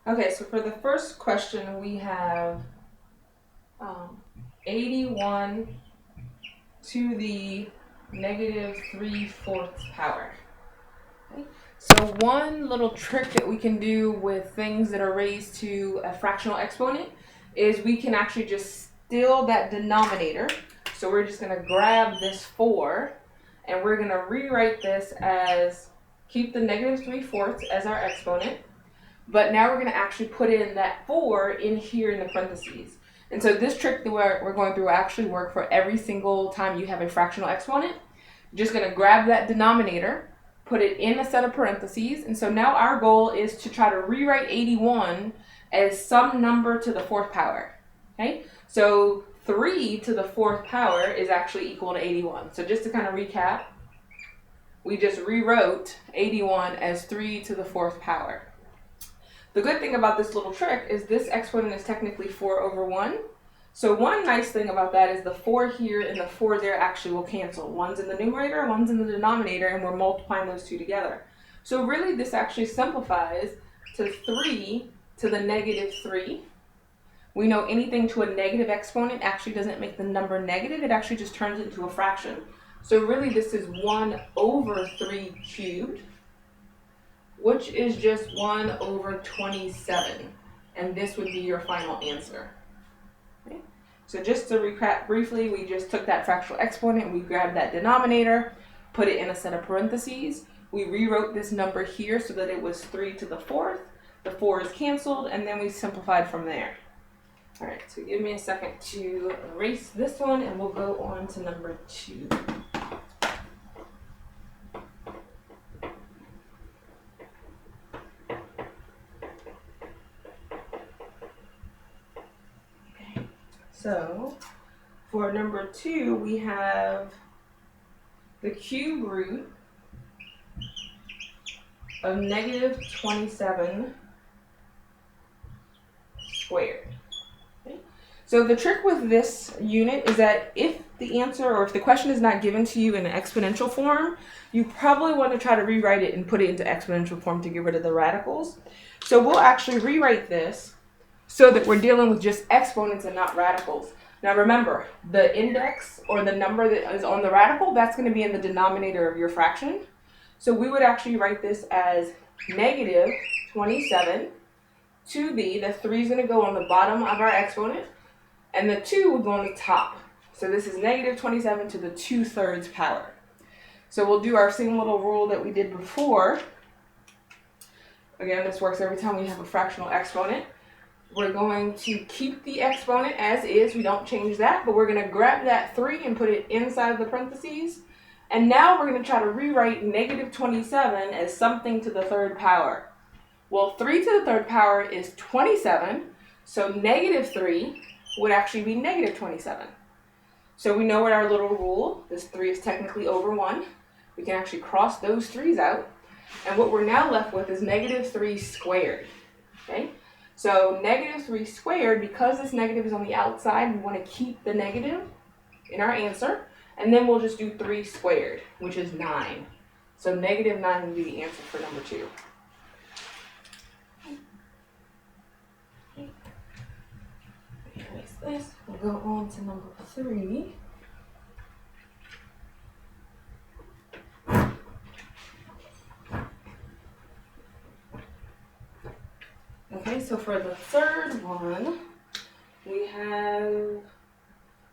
Okay, so for the first question, we have 81 to the negative 3/4 power. Okay. So one little trick that we can do with things that are raised to a fractional exponent is we can actually just steal that denominator. So we're just going to grab this 4 and we're going to rewrite this as, keep the negative 3/4 as our exponent, but now we're going to actually put in that 4 in here in the parentheses. And so this trick that we're going through will actually work for every single time you have a fractional exponent. You're just going to grab that denominator, put it in a set of parentheses, and so now our goal is to try to rewrite 81 as some number to the 4th power. Okay, so 3 to the 4th power is actually equal to 81. So just to kind of recap, we just rewrote 81 as 3 to the 4th power. The good thing about this little trick is this exponent is technically 4 over 1. So one nice thing about that is the 4 here and the 4 there actually will cancel. One's in the numerator, one's in the denominator, and we're multiplying those two together. So really this actually simplifies to 3 to the negative 3. We know anything to a negative exponent actually doesn't make the number negative, it actually just turns it into a fraction. So really this is 1 over 3 cubed, which is just 1 over 27. And this would be your final answer. Okay. So just to recap briefly, we just took that fractional exponent, we grabbed that denominator, put it in a set of parentheses. We rewrote this number here so that it was 3 to the 4th. The 4 is canceled, and then we simplified from there. All right, so give me a second to erase this one, and we'll go on to number 2. So for number 2, we have the cube root of negative 27 squared. Okay. So the trick with this unit is that if the answer or if the question is not given to you in an exponential form, you probably want to try to rewrite it and put it into exponential form to get rid of the radicals. So we'll actually rewrite this so that we're dealing with just exponents and not radicals. Now remember, the index or the number that is on the radical, that's going to be in the denominator of your fraction. So we would actually write this as negative 27 to the 3 is going to go on the bottom of our exponent, and the 2 would go on the top. So this is negative 27 to the 2/3 power. So we'll do our same little rule that we did before. Again, this works every time we have a fractional exponent. We're going to keep the exponent as is, we don't change that, but we're going to grab that 3 and put it inside of the parentheses. And now we're going to try to rewrite negative 27 as something to the 3rd power. Well, 3 to the 3rd power is 27, so negative 3 would actually be negative 27. So we know what our little rule, this 3 is technically over 1. We can actually cross those 3's out. And what we're now left with is negative 3 squared. Okay? So negative 3 squared, because this negative is on the outside, we want to keep the negative in our answer. And then we'll just do 3 squared, which is 9. So negative 9 would be the answer for number 2. Erase this. We'll go on to number 3. Okay, so for the third one, we have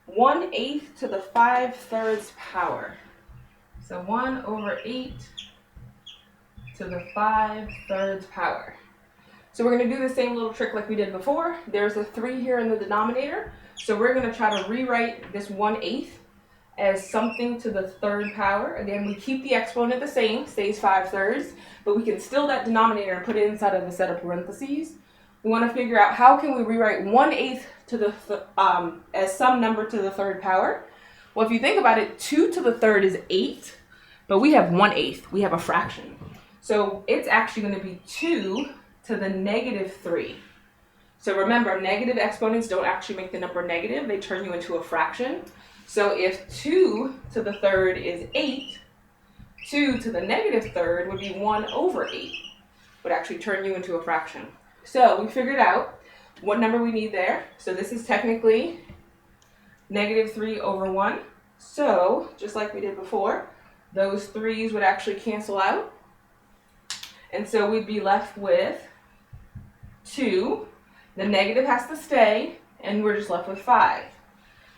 1/8 to the 5/3 power. So 1 over 8 to the 5/3 power. So we're going to do the same little trick like we did before. There's a 3 here in the denominator. So we're going to try to rewrite this 1/8 as something to the 3rd power. Again, we keep the exponent the same, stays 5/3, but we can steal that denominator and put it inside of a set of parentheses. We want to figure out how can we rewrite 1/8 to the as some number to the 3rd power. Well, if you think about it, 2 to the 3rd is 8, but we have 1/8. We have a fraction. So it's actually going to be 2 to the negative 3. So remember, negative exponents don't actually make the number negative. They turn you into a fraction. So if 2 to the 3rd is 8, 2 to the negative 3rd would be 1 over 8. Would actually turn you into a fraction. So we figured out what number we need there. So this is technically -3/1. So just like we did before, those 3's would actually cancel out. And so we'd be left with 2. The negative has to stay, and we're just left with 5.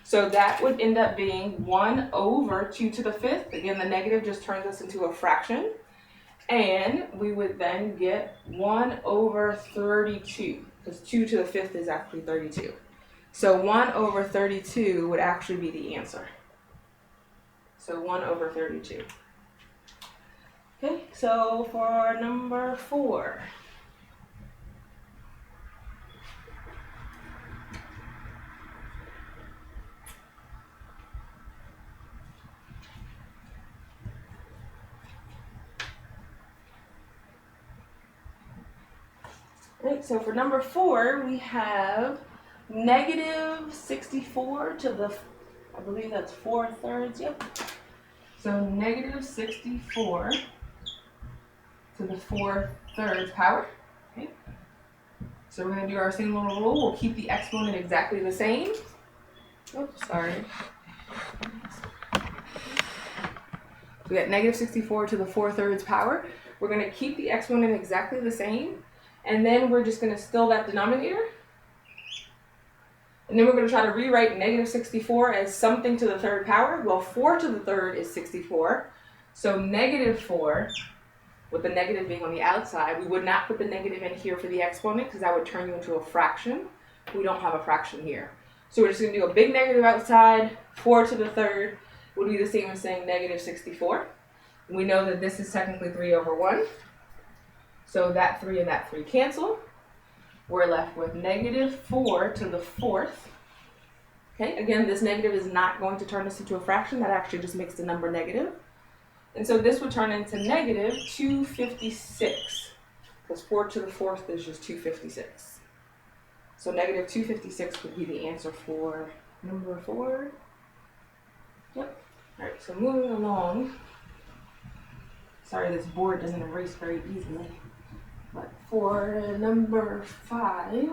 So that would end up being 1/2 to the 5th. Again, the negative just turns us into a fraction. And we would then get 1/32, because 2 to the 5th is actually 32. So 1/32 would actually be the answer. So 1/32. Okay, so for number 4. Right, so for number 4, we have -64 to the, I believe that's 4/3, yep. So -64 to the 4/3 power. Okay. So we're going to do our same little rule. We'll keep the exponent exactly the same. Oops, sorry. We got -64 to the 4/3 power. We're going to keep the exponent exactly the same. And then we're just going to still that denominator. And then we're going to try to rewrite -64 as something to the 3rd power. Well, 4 to the 3rd is 64. So -4, with the negative being on the outside, we would not put the negative in here for the exponent because that would turn you into a fraction. We don't have a fraction here. So we're just going to do a big negative outside. 4 to the 3rd would be the same as saying -64. We know that this is technically 3/1. So that 3 and that 3 cancel. We're left with -4 to the 4th. Okay, again, this negative is not going to turn us into a fraction. That actually just makes the number negative. And so this would turn into -256, because 4 to the 4th is just 256. So -256 would be the answer for number 4. Yep. All right, so moving along. Sorry, this board doesn't erase very easily. But for number 5,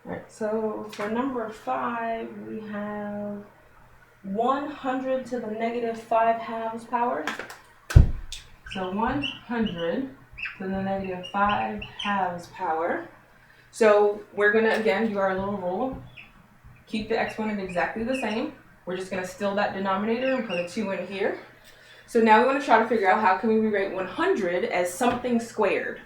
right, so for number 5, we have 100 to the -5/2 power. So 100 to the -5/2 power. So we're going to, again, do our little rule. Keep the exponent exactly the same. We're just going to still that denominator and put a 2 in here. So now we want to try to figure out how can we rewrite 100 as something squared.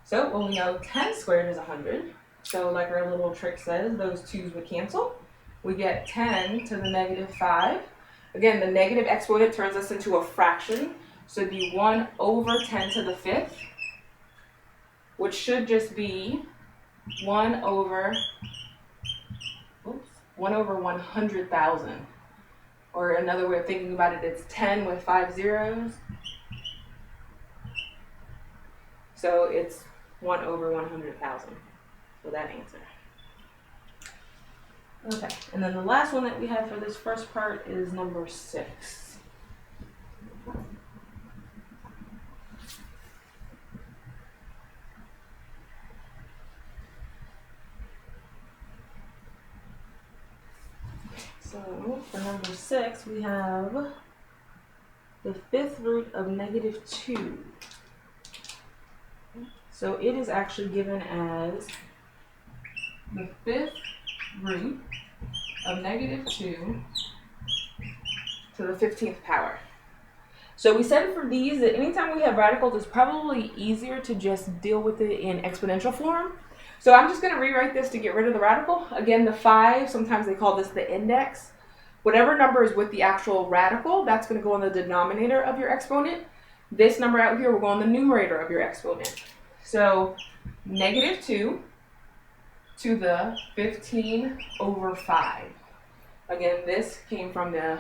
So, well, we know 10 squared is 100. So like our little trick says, those 2's would cancel. We get 10 to the -5. Again, the negative exponent turns us into a fraction. So it'd be 1/10 to the 5th, which should just be 1/100,000. Or another way of thinking about it, it's 10 with 5 zeros. So it's 1/100,000 for that answer. Okay, and then the last one that we have for this first part is number 6. So for number 6, we have the 5th root of -2. So it is actually given as the 5th root of -2 to the 15th power. So we said for these that anytime we have radicals, it's probably easier to just deal with it in exponential form. So I'm just going to rewrite this to get rid of the radical. Again, the 5, sometimes they call this the index. Whatever number is with the actual radical, that's going to go on the denominator of your exponent. This number out here will go on the numerator of your exponent. So -2 to the 15/5. Again, this came from the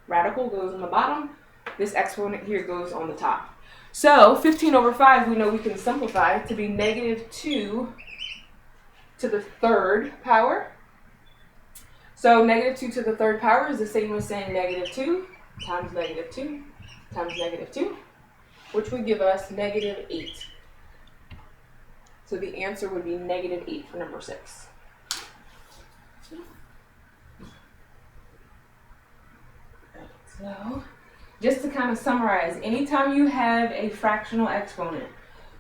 radical, goes on the bottom. This exponent here goes on the top. So 15/5, we know we can simplify to be -2 to the 3rd power. So negative 2 to the third power is the same as saying negative 2 times negative 2 times negative 2, which would give us negative 8. So the answer would be negative 8 for number 6. So, just to kind of summarize, anytime you have a fractional exponent,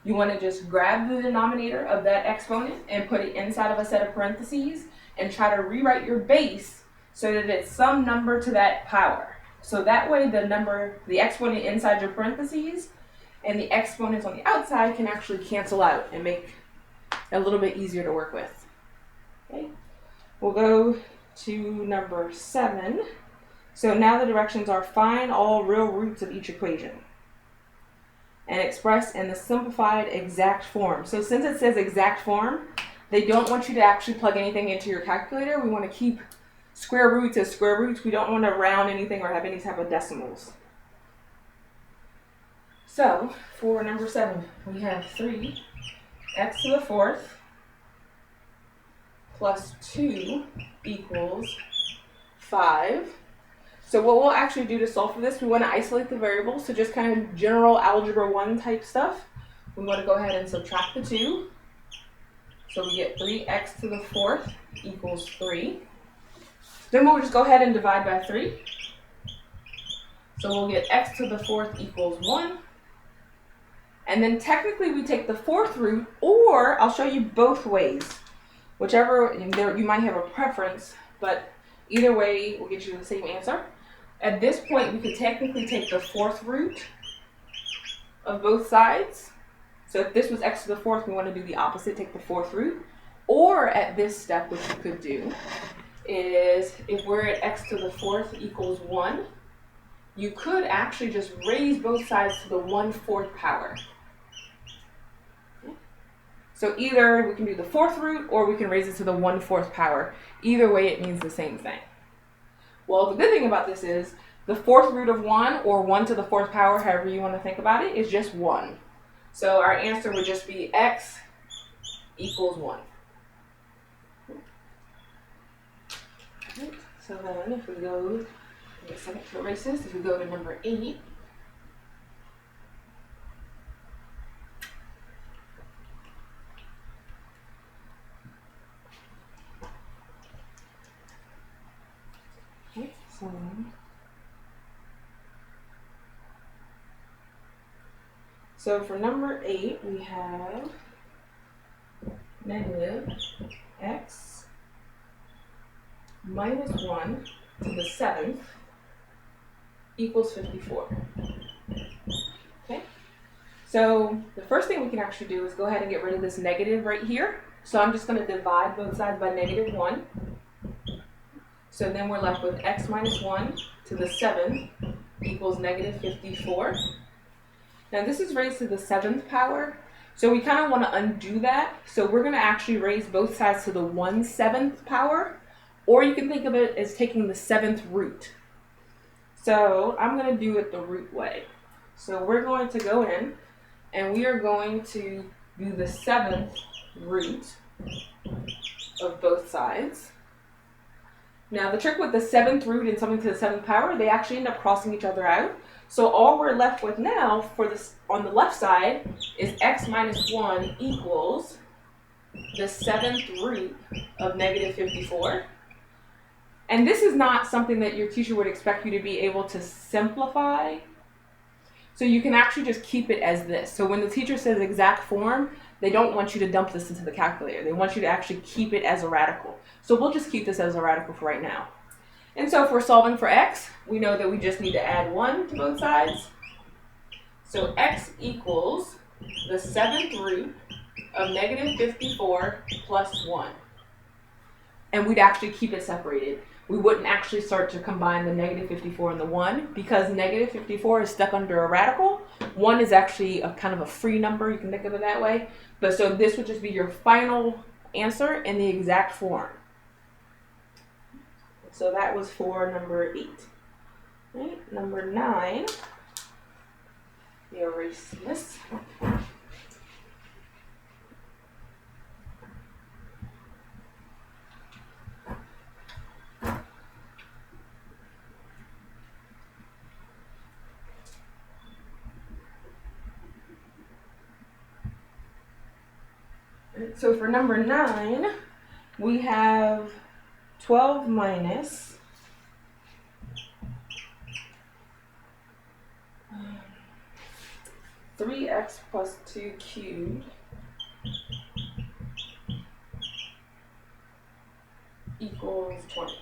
you want to just grab the denominator of that exponent and put it inside of a set of parentheses and try to rewrite your base so that it's some number to that power. So that way the exponent inside your parentheses and the exponents on the outside can actually cancel out and make it a little bit easier to work with. Okay, we'll go to number 7. So now the directions are find all real roots of each equation and express in the simplified exact form. So since it says exact form, they don't want you to actually plug anything into your calculator. We want to keep square roots as square roots. We don't want to round anything or have any type of decimals. So for number 7, we have 3x to the 4th plus 2 equals 5. So what we'll actually do to solve for this, we want to isolate the variables, so just kind of general Algebra 1 type stuff. We want to go ahead and subtract the 2. So we get 3x to the 4th equals 3. Then we'll just go ahead and divide by 3. So we'll get x to the 4th equals 1. And then technically we take the 4th root, or I'll show you both ways. Whichever, you might have a preference, but either way will get you the same answer. At this point, we could technically take the 4th root of both sides. So if this was x to the 4th, we want to do the opposite, take the 4th root. Or at this step, what you could do is, if we're at x to the 4th equals 1, you could actually just raise both sides to the 1/4 power. So either we can do the 4th root, or we can raise it to the 1/4 power. Either way, it means the same thing. Well, the good thing about this is the 4th root of 1, or 1 to the 4th power, however you want to think about it, is just 1. So our answer would just be x equals 1. Right. So then if we go, wait a second to erase this, if we go to number 8, okay, so for number 8, we have negative x minus 1 to the 7th equals 54. Okay, so the first thing we can actually do is go ahead and get rid of this negative right here. So I'm just going to divide both sides by negative 1. So then we're left with x minus 1 to the 7th equals negative 54. Now this is raised to the 7th power, so we kind of want to undo that. So we're going to actually raise both sides to the 1/7 power, or you can think of it as taking the 7th root. So I'm going to do it the root way. So we're going to go in, and we are going to do the 7th root of both sides. Now the trick with the 7th root and something to the 7th power, they actually end up crossing each other out. So all we're left with now for this on the left side is x minus 1 equals the 7th root of negative 54. And this is not something that your teacher would expect you to be able to simplify. So you can actually just keep it as this. So when the teacher says exact form, they don't want you to dump this into the calculator. They want you to actually keep it as a radical. So we'll just keep this as a radical for right now. And so if we're solving for x, we know that we just need to add 1 to both sides. So x equals the 7th root of negative 54 plus 1. And we'd actually keep it separated. We wouldn't actually start to combine the negative 54 and the 1, because negative 54 is stuck under a radical. 1 is actually a kind of a free number, you can think of it that way. But so this would just be your final answer in the exact form. So that was for number 8. Right, number 9, we erase this. So for number 9, we have 12 minus 3x plus 2 cubed equals 20.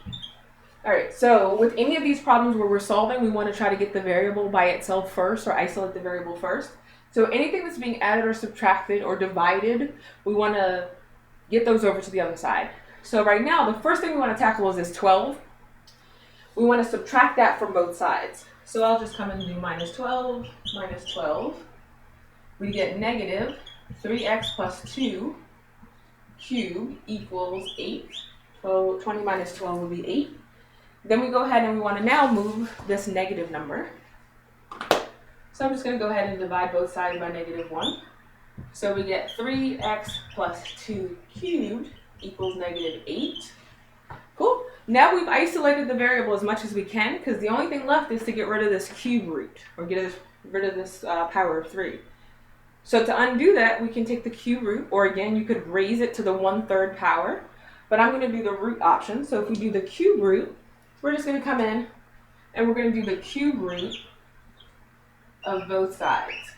All right, so with any of these problems where we're solving, we want to try to get the variable by itself first, or isolate the variable first. So anything that's being added or subtracted or divided, we want to get those over to the other side. So right now, the first thing we want to tackle is this 12. We want to subtract that from both sides. So I'll just come and do minus 12 minus 12. We get negative 3x plus 2 cubed equals 8. 20 minus 12 will be 8. Then we go ahead and we want to now move this negative number. So I'm just going to go ahead and divide both sides by negative 1. So we get 3x plus 2 cubed equals negative 8. Cool. Now we've isolated the variable as much as we can, because the only thing left is to get rid of this cube root, or get rid of this power of 3. So to undo that, we can take the cube root, or again, you could raise it to the 1/3 power. But I'm going to do the root option. So if we do the cube root, we're just going to come in and we're going to do the cube root of both sides.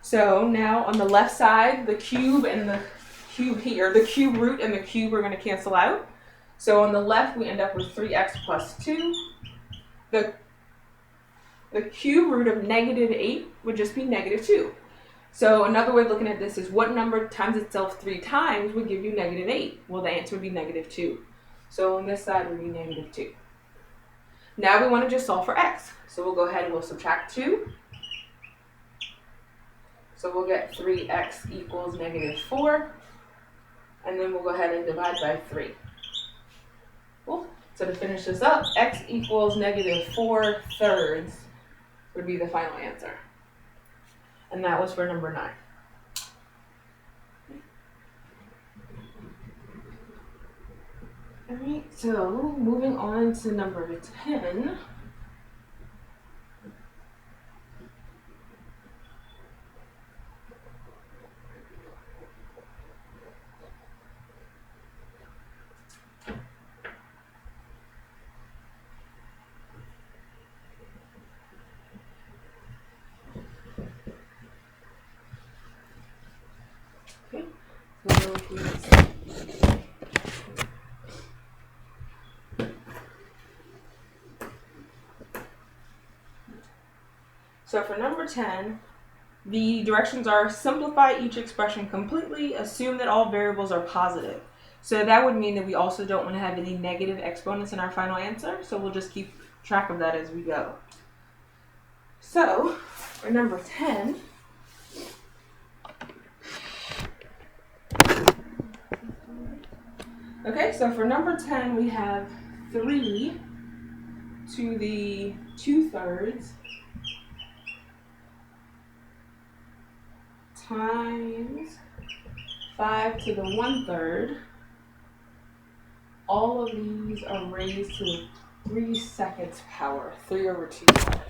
So now on the left side, the cube and the cube here, the cube root and the cube are going to cancel out. So on the left, we end up with 3x plus 2. The cube root of negative 8 would just be negative 2. So another way of looking at this is what number times itself 3 times would give you negative 8? Well, the answer would be negative 2. So on this side would be negative 2. Now we want to just solve for x. So we'll go ahead and we'll subtract 2. So we'll get 3x equals negative 4. And then we'll go ahead and divide by 3. Cool. So to finish this up, x equals negative 4/3 would be the final answer. And that was for number 9. All right, so moving on to number 10. Okay, so So for number 10, the directions are simplify each expression completely, assume that all variables are positive. So that would mean that we also don't want to have any negative exponents in our final answer, so we'll just keep track of that as we go. So for number 10, okay, so for number 10 we have 3 to the 2/3 times 5 to the 1/3. All of these are raised to the 3/2 power, 3/2 power.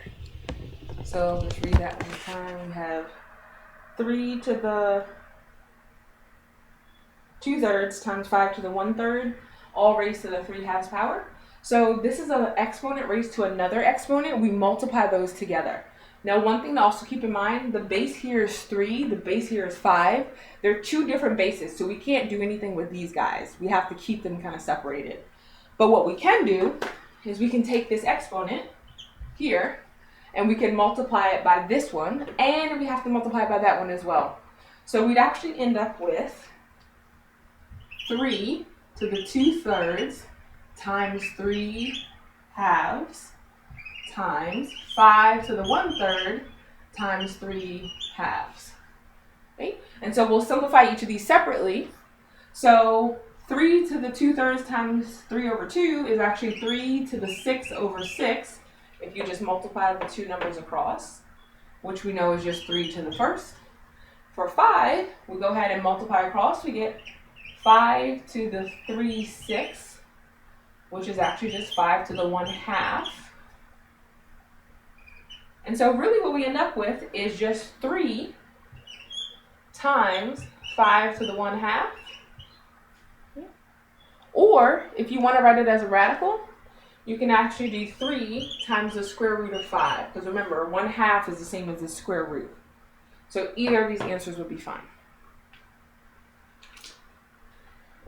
So let's read that one time. We have 3 to the 2/3 times 5 to the 1/3, all raised to the 3/2 power. So this is an exponent raised to another exponent. We multiply those together. Now, one thing to also keep in mind, the base here is 3, the base here is 5. They're 2 different bases, so we can't do anything with these guys. We have to keep them kind of separated. But what we can do is we can take this exponent here, and we can multiply it by this one, and we have to multiply it by that one as well. So we'd actually end up with 3 to the 2/3 times 3/2 times 5 to the 1/3 times 3/2. Okay? And so we'll simplify each of these separately. So 3 to the 2/3 times 3/2 is actually 3 to the 6/6 if you just multiply the two numbers across, which we know is just 3 to the 1st. For 5, we go ahead and multiply across. We get 5 to the 3/6, which is actually just 5 to the 1/2. And so really what we end up with is just 3 times 5 to the 1/2. Or if you want to write it as a radical, you can actually do 3 times the square root of 5. Because remember, 1/2 is the same as the square root. So either of these answers would be fine.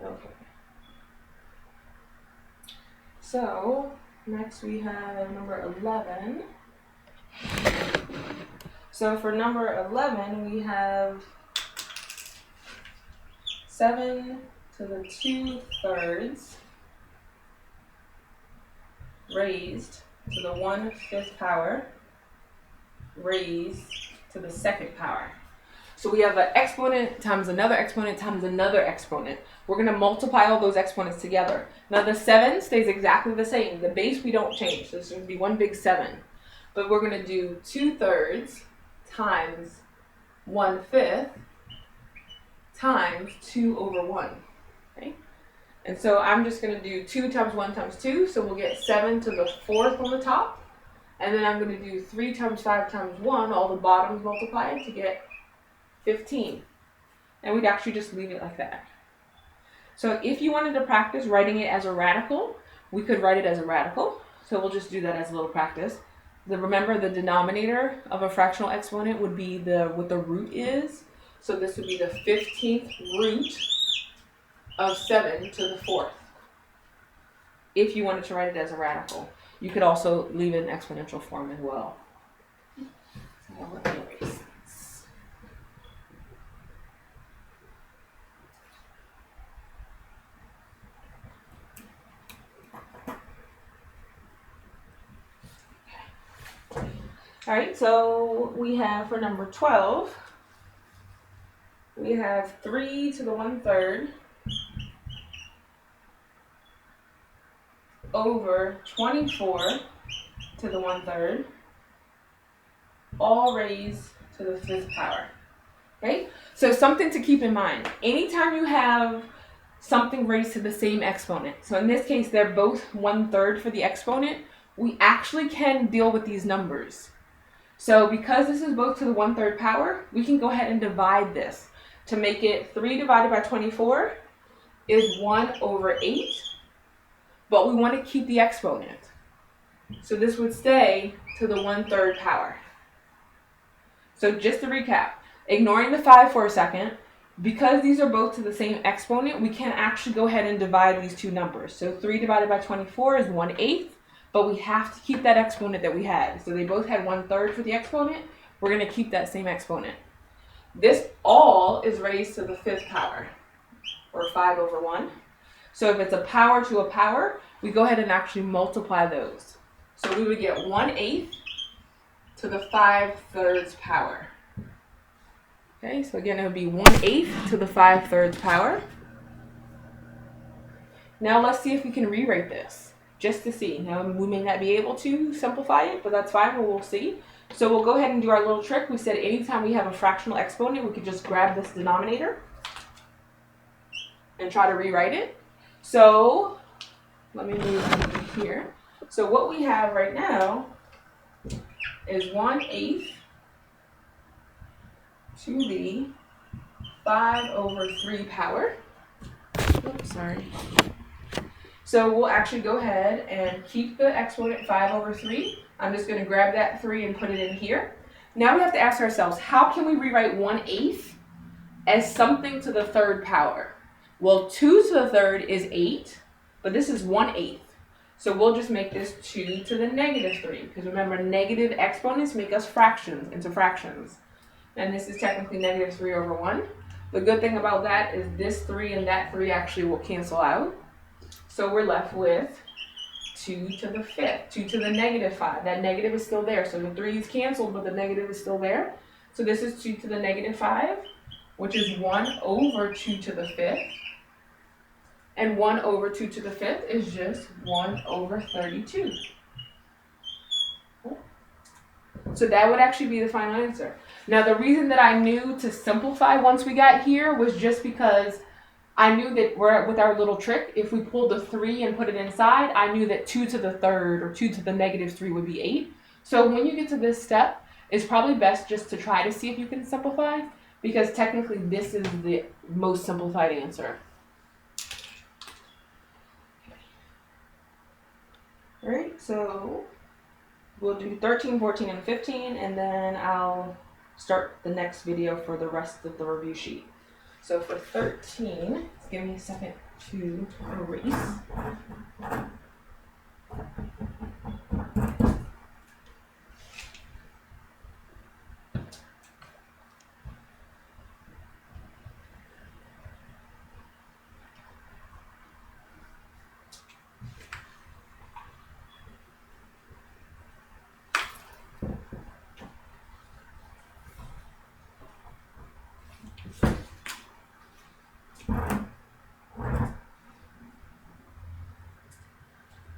Okay. So next we have number 11. So for number 11, we have 7 to the 2/3 raised to the 1/5 power raised to the 2nd power. So we have an exponent times another exponent times another exponent. We're going to multiply all those exponents together. Now the 7 stays exactly the same. The base we don't change. So this is going to be one big 7. But we're going to do 2/3 times 1/5 times 2/1. Okay? And so I'm just going to do 2 times 1 times 2. So we'll get 7 to the 4th on the top. And then I'm going to do 3 times 5 times 1, all the bottoms multiplied to get 15. And we'd actually just leave it like that. So if you wanted to practice writing it as a radical, we could write it as a radical. So we'll just do that as a little practice. Remember, the denominator of a fractional exponent would be what the root is. So this would be the 15th root of 7 to the 4th. If you wanted to write it as a radical. You could also leave it in exponential form as well. So let me erase this. All right, so we have for number 12, we have 3 to the 1/3 over 24 to the 1/3, all raised to the 5th power. Okay, so something to keep in mind. Anytime you have something raised to the same exponent, so in this case they're both 1/3 for the exponent, we actually can deal with these numbers. So because this is both to the 1/3 power, we can go ahead and divide this to make it 3 divided by 24 is 1/8. But we want to keep the exponent. So this would stay to the 1/3 power. So just to recap, ignoring the 5 for a second, because these are both to the same exponent, we can actually go ahead and divide these two numbers. So 3 divided by 24 is 1/8, but we have to keep that exponent that we had. So they both had 1/3 for the exponent. We're going to keep that same exponent. This all is raised to the 5th power, or 5/1. So if it's a power to a power, we go ahead and actually multiply those. So we would get 1/8 to the 5/3 power. Okay, so again, it would be 1/8 to the 5/3 power. Now let's see if we can rewrite this, just to see. Now we may not be able to simplify it, but that's fine, we'll see. So we'll go ahead and do our little trick. We said anytime we have a fractional exponent, we could just grab this denominator and try to rewrite it. So let me move here. So what we have right now is 1/8 to the 5/3 power. Oops, sorry. So we'll actually go ahead and keep the exponent 5/3. I'm just going to grab that 3 and put it in here. Now we have to ask ourselves, how can we rewrite 1/8 as something to the 3rd power? Well, 2 to the 3rd is 8, but this is 1/8. So we'll just make this 2 to the -3, because remember, negative exponents make us fractions into fractions. And this is technically -3/1. The good thing about that is this 3 and that 3 actually will cancel out. So we're left with 2 to the 5th, 2 to the -5. That negative is still there. So the 3 is canceled, but the negative is still there. So this is 2 to the -5, which is 1/2 to the 5th. And 1/2 to the 5th is just 1/32. So that would actually be the final answer. Now the reason that I knew to simplify once we got here was just because I knew that with our little trick, if we pulled the 3 and put it inside, I knew that 2 to the 3rd or 2 to the -3 would be 8. So when you get to this step, it's probably best just to try to see if you can simplify. because technically this is the most simplified answer. All right, so we'll do 13, 14, and 15, and then I'll start the next video for the rest of the review sheet. So for 13, give me a second to erase.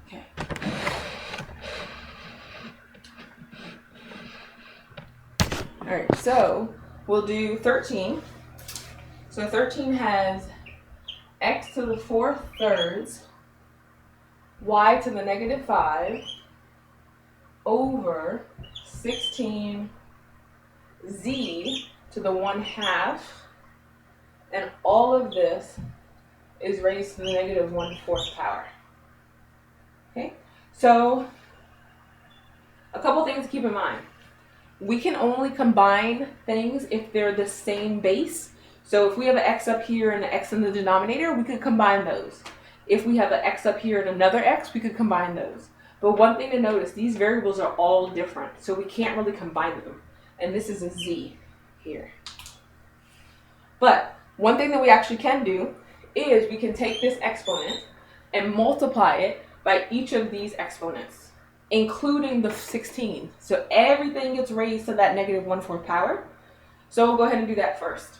Okay. All right, so we'll do 13. So 13 has x to the 4 thirds, y to the negative 5, over 16 z to the 1/2, and all of this is raised to the negative 1/4 power. Okay, so a couple things to keep in mind. We can only combine things if they're the same base. So if we have an x up here and an x in the denominator, we could combine those. If we have an x up here and another x, we could combine those. But one thing to notice, these variables are all different, so we can't really combine them. And this is a z here. But one thing that we actually can do is we can take this exponent and multiply it by each of these exponents, including the 16. So everything gets raised to that negative 1/4 power. So we'll go ahead and do that first.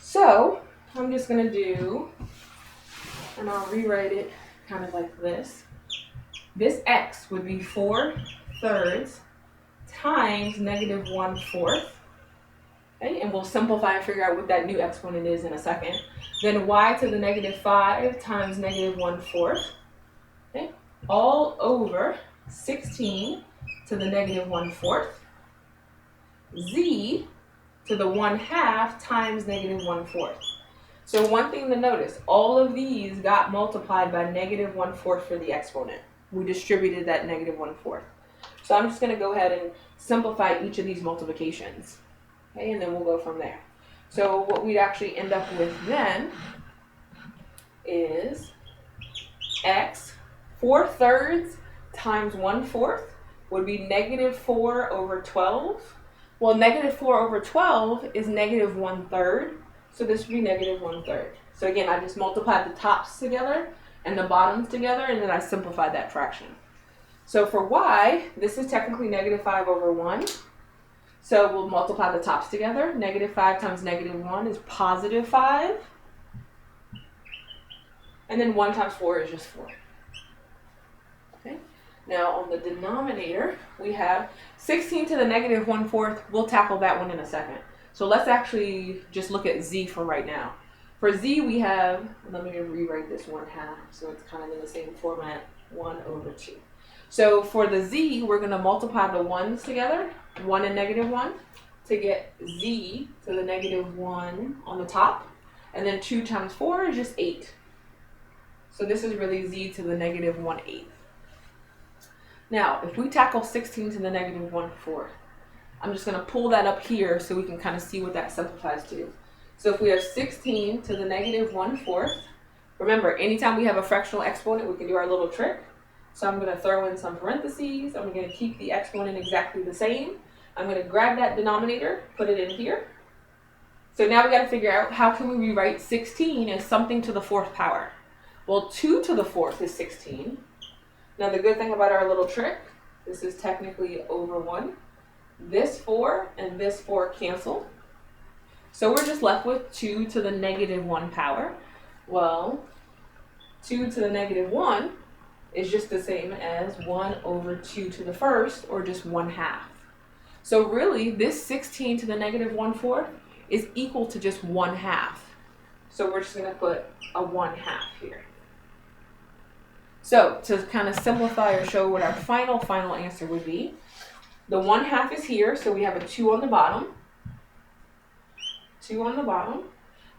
So I'm just going to do, and I'll rewrite it kind of like this. This x would be 4 thirds times negative 1/4. Okay, and we'll simplify and figure out what that new exponent is in a second. Then y to the negative 5 times negative 1/4. Okay, all over 16 to the negative 1/4. Z to the 1/2 times negative 1/4. So one thing to notice, all of these got multiplied by negative 1/4 for the exponent. We distributed that negative 1/4. So I'm just going to go ahead and simplify each of these multiplications. Okay, and then we'll go from there. So what we'd actually end up with then is x 4 thirds times 1/4 would be negative 4 over 12. Well, negative 4 over 12 is negative 1/3, so this would be negative 1/3. So again, I just multiplied the tops together and the bottoms together, and then I simplified that fraction. So for y, this is technically negative 5 over 1. So we'll multiply the tops together. Negative 5 times negative 1 is positive 5. And then 1 times 4 is just 4. Okay. Now on the denominator, we have 16 to the negative 1/4. We'll tackle that one in a second. So let's actually just look at z for right now. For z, we have, let me rewrite this 1/2 so it's kind of in the same format, 1 over 2. So for the z, we're going to multiply the 1's together, 1 and negative 1, to get z to the negative 1 on the top. And then 2 times 4 is just 8. So this is really z to the negative 1/8. Now, if we tackle 16 to the negative 1/4, I'm just going to pull that up here so we can kind of see what that simplifies to. So if we have 16 to the negative 1/4, remember, anytime we have a fractional exponent, we can do our little trick. So I'm going to throw in some parentheses. I'm going to keep the exponent exactly the same. I'm going to grab that denominator, put it in here. So now we got to figure out how can we rewrite 16 as something to the 4th power. Well, 2 to the 4th is 16. Now the good thing about our little trick, this is technically over 1. This 4 and this 4 cancel. So we're just left with 2 to the negative 1 power. Well, 2 to the negative 1 is just the same as 1 over 2 to the 1st, or just 1/2. So really, this 16 to the negative 1/4 is equal to just 1/2. So we're just going to put a 1/2 here. So to kind of simplify or show what our final answer would be, the 1/2 is here, so we have a 2 on the bottom. 2 on the bottom.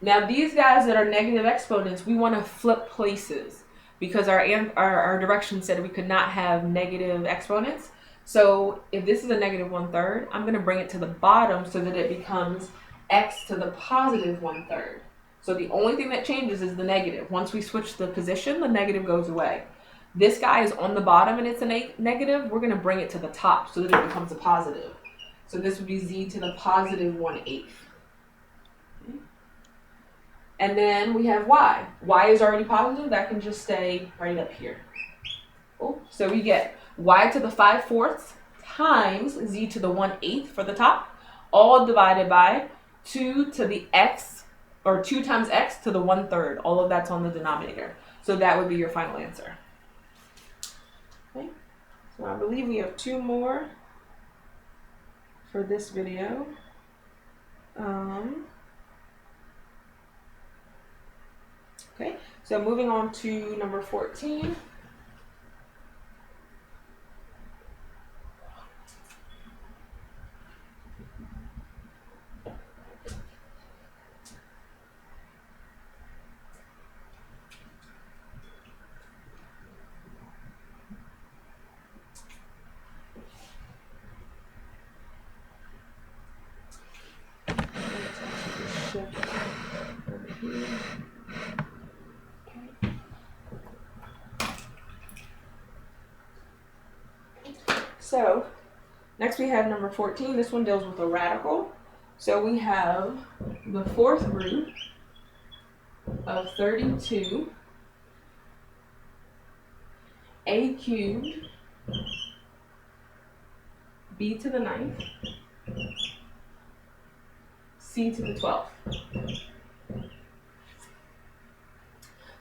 Now these guys that are negative exponents, we want to flip places because our direction said we could not have negative exponents. So if this is a negative 1/3, I'm going to bring it to the bottom so that it becomes x to the positive 1/3. So the only thing that changes is the negative. Once we switch the position, the negative goes away. This guy is on the bottom and it's a negative. We're going to bring it to the top so that it becomes a positive. So this would be z to the positive 1/8. Okay. And then we have y. Y is already positive. That can just stay right up here. Oh, so we get y to the 5/4 times z to the 1/8 for the top, all divided by 2 to the x, or 2 times x to the 1/3. All of that's on the denominator. So that would be your final answer. Okay. So I believe we have 2 more for this video. Okay, so moving on to number 14. So next we have number 14. This one deals with a radical. So we have the 4th root of 32 a cubed b to the 9th c to the 12th.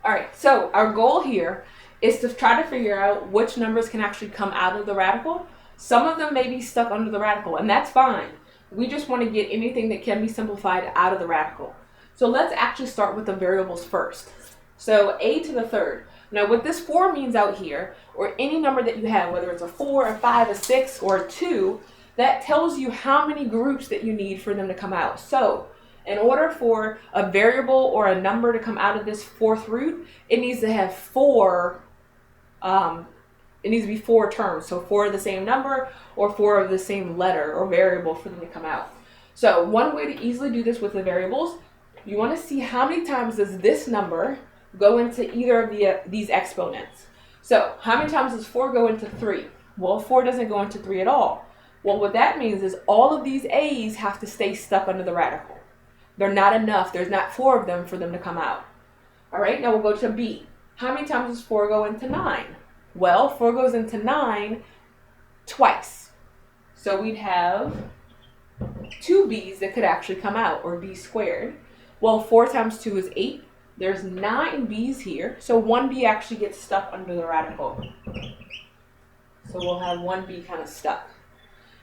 All right, so our goal here is to try to figure out which numbers can actually come out of the radical. Some of them may be stuck under the radical, and that's fine. We just want to get anything that can be simplified out of the radical. So let's actually start with the variables first. So a to the 3rd. Now what this 4 means out here, or any number that you have, whether it's a 4, a 5, a 6, or a 2, that tells you how many groups that you need for them to come out. So in order for a variable or a number to come out of this 4th root, it needs to have 4 it needs to be 4 terms, so 4 of the same number or 4 of the same letter or variable for them to come out. So one way to easily do this with the variables, you want to see how many times does this number go into either of these exponents. So how many times does 4 go into 3? Well, 4 doesn't go into 3 at all. Well, what that means is all of these a's have to stay stuck under the radical. They're not enough. There's not 4 of them for them to come out. All right, now we'll go to b. How many times does 4 go into 9? Well, 4 goes into 9 twice. So we'd have 2 b's that could actually come out, or b squared. Well, 4 times 2 is 8. There's 9 b's here, so 1 b actually gets stuck under the radical. So we'll have 1 b kind of stuck.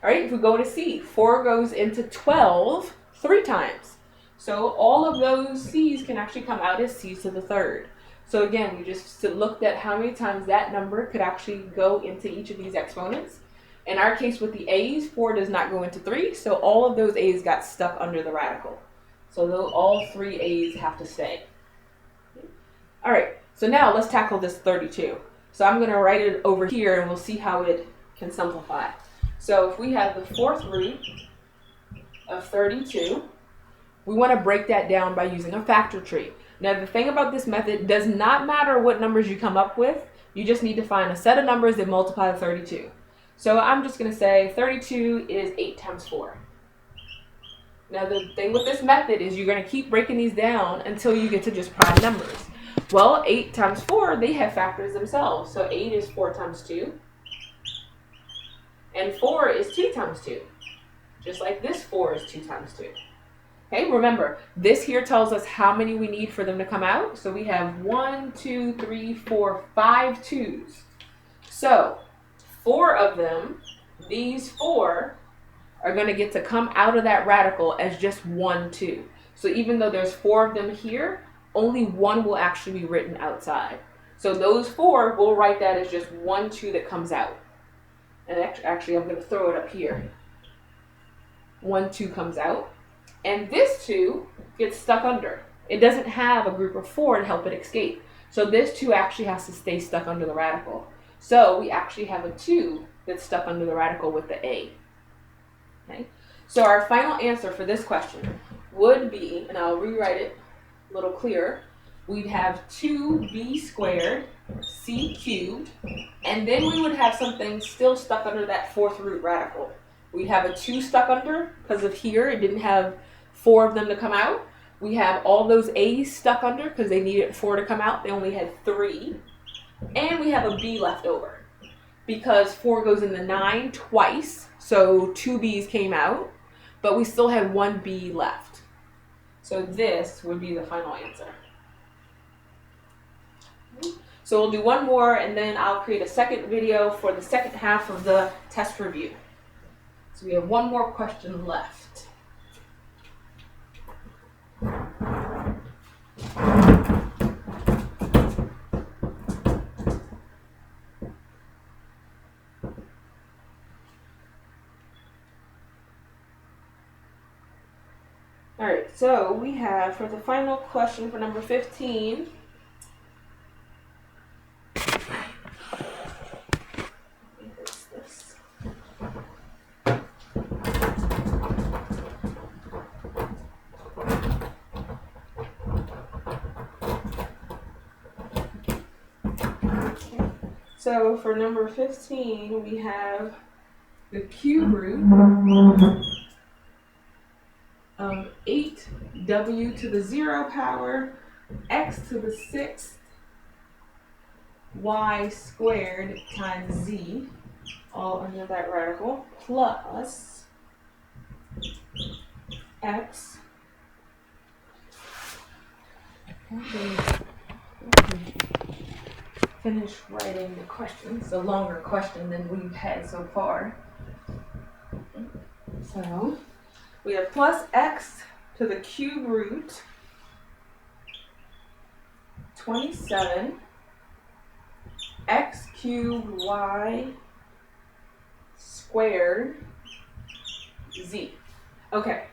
All right, if we go to c, 4 goes into 12 3 times. So all of those c's can actually come out as c to the 3rd. So again, we just looked at how many times that number could actually go into each of these exponents. In our case with the a's, 4 does not go into 3, so all of those a's got stuck under the radical. So all 3 a's have to stay. All right, so now let's tackle this 32. So I'm going to write it over here and we'll see how it can simplify. So if we have the 4th root of 32, we want to break that down by using a factor tree. Now the thing about this method, does not matter what numbers you come up with, you just need to find a set of numbers that multiply to 32. So I'm just going to say 32 is 8 times 4. Now the thing with this method is you're going to keep breaking these down until you get to just prime numbers. Well, 8 times 4, they have factors themselves. So 8 is 4 times 2. And 4 is 2 times 2. Just like this 4 is 2 times 2. Okay, remember, this here tells us how many we need for them to come out. So we have 1, 2, 3, 4, 5 2's. So 4 of them, these 4, are going to get to come out of that radical as just 1, 2. So even though there's 4 of them here, only 1 will actually be written outside. So those 4, we'll write that as just 1, 2 that comes out. And actually, I'm going to throw it up here. 1, 2 comes out. And this 2 gets stuck under. It doesn't have a group of 4 to help it escape. So this 2 actually has to stay stuck under the radical. So we actually have a 2 that's stuck under the radical with the A. Okay? So our final answer for this question would be, and I'll rewrite it a little clearer, we'd have 2b squared c cubed, and then we would have something still stuck under that 4th root radical. We'd have a 2 stuck under because of here, it didn't have 4 of them to come out. We have all those a's stuck under because they needed 4 to come out. They only had 3. And we have a b left over because 4 goes in the 9 twice, so 2 b's came out, but we still had 1 b left. So this would be the final answer. So we'll do one more, and then I'll create a second video for the second half of the test review. So we have one more question left. All right, so we have for the final question for number 15, so for number 15, we have the cube root of 8w to the 0 power x to the 6th y squared times z, all under that radical, plus x. Finish writing the question. It's a longer question than we've had so far. So we have plus x to the cube root 27 x cubed y squared z. Okay,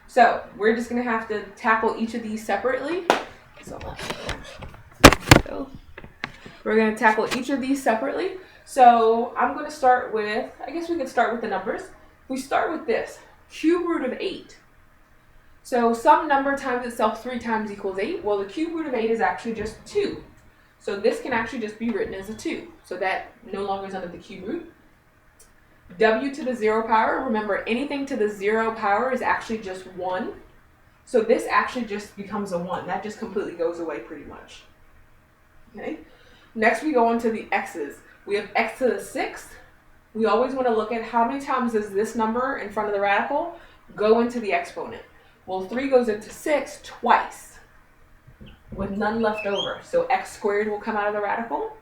so we're just going to have to tackle each of these separately. So we're going to tackle each of these separately. So I'm going to start with, I guess we could start with the numbers. We start with this, cube root of 8. So some number times itself 3 times equals 8. Well, the cube root of 8 is actually just 2. So this can actually just be written as a 2. So that no longer is under the cube root. W to the 0 power, remember anything to the 0 power is actually just 1. So this actually just becomes a 1. That just completely goes away pretty much. Okay. Next we go on to the x's. We have x to the 6th. We always want to look at how many times does this number in front of the radical go into the exponent. Well, 3 goes into 6 twice with none left over. So x squared will come out of the radical.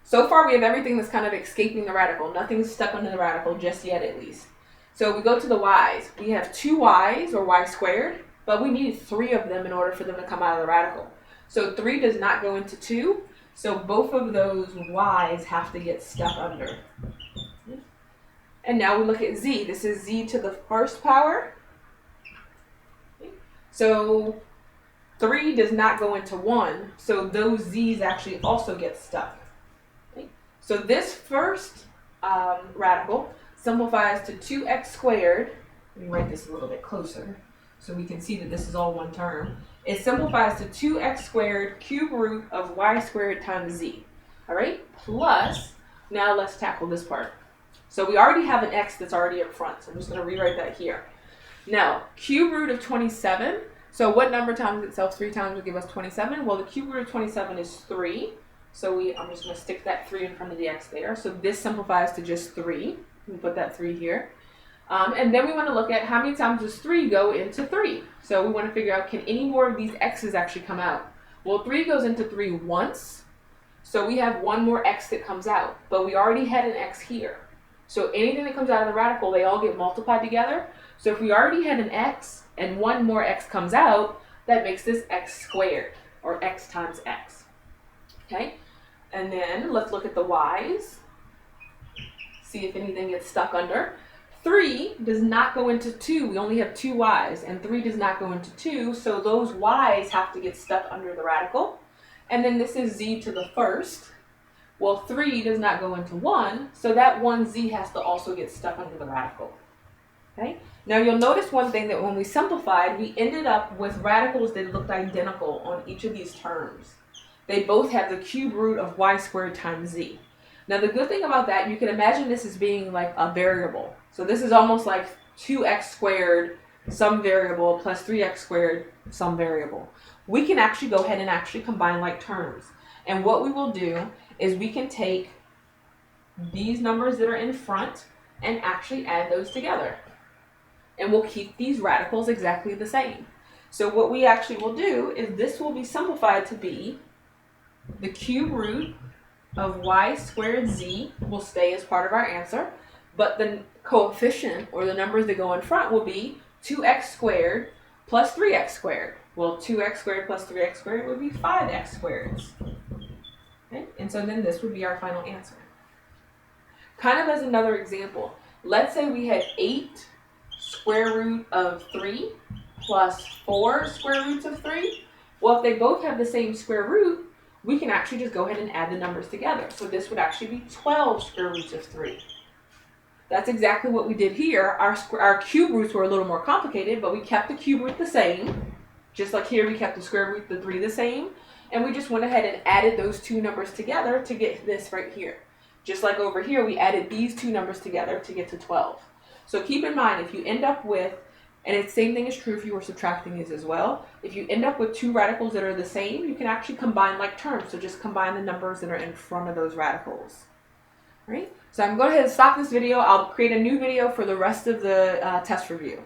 So far we have everything that's kind of escaping the radical. Nothing's stuck under the radical just yet at least. So we go to the y's. We have 2 y's or y squared, but we need 3 of them in order for them to come out of the radical. So 3 does not go into 2. So both of those y's have to get stuck under. And now we look at z. This is z to the 1st power. So 3 does not go into 1. So those z's actually also get stuck. So this first radical simplifies to 2x squared. Let me write this a little bit closer so we can see that this is all one term. It simplifies to 2x squared cube root of y squared times z. All right, plus, now let's tackle this part. So we already have an x that's already up front, so I'm just going to rewrite that here. Now, cube root of 27, so what number times itself 3 times will give us 27? Well, the cube root of 27 is 3, so I'm just going to stick that 3 in front of the x there. So this simplifies to just 3. We put that 3 here. And then we want to look at how many times does 3 go into 3. So we want to figure out, can any more of these x's actually come out? Well, 3 goes into 3 once, so we have 1 more x that comes out. But we already had an x here. So anything that comes out of the radical, they all get multiplied together. So if we already had an x and 1 more x comes out, that makes this x squared, or x times x. Okay? And then let's look at the y's. See if anything gets stuck under. 3 does not go into 2. We only have 2 y's, and 3 does not go into 2, so those y's have to get stuck under the radical. And then this is z to the first. Well, 3 does not go into 1, so that 1z has to also get stuck under the radical. Okay? Now you'll notice one thing, that when we simplified, we ended up with radicals that looked identical on each of these terms. They both have the cube root of y squared times z. Now the good thing about that, you can imagine this as being like a variable. So this is almost like 2x squared some variable plus 3x squared some variable. We can actually go ahead and actually combine like terms. And what we will do is we can take these numbers that are in front and actually add those together. And we'll keep these radicals exactly the same. So what we actually will do is this will be simplified to be the cube root of y squared z will stay as part of our answer, but the coefficient, or the numbers that go in front, will be 2x squared plus 3x squared. Well, 2x squared plus 3x squared would be 5x squared. Okay? And so then this would be our final answer. Kind of as another example, let's say we had 8 square root of 3 plus 4 square roots of 3. Well, if they both have the same square root, we can actually just go ahead and add the numbers together. So this would actually be 12 square roots of 3. That's exactly what we did here. Our cube roots were a little more complicated, but we kept the cube root the same. Just like here, we kept the square root of the 3 the same. And we just went ahead and added those two numbers together to get this right here. Just like over here, we added these two numbers together to get to 12. So keep in mind, if you end up with, and the same thing is true if you were subtracting these as well, if you end up with two radicals that are the same, you can actually combine like terms. So just combine the numbers that are in front of those radicals. All right? So I'm going to go ahead and stop this video. I'll create a new video for the rest of the test review.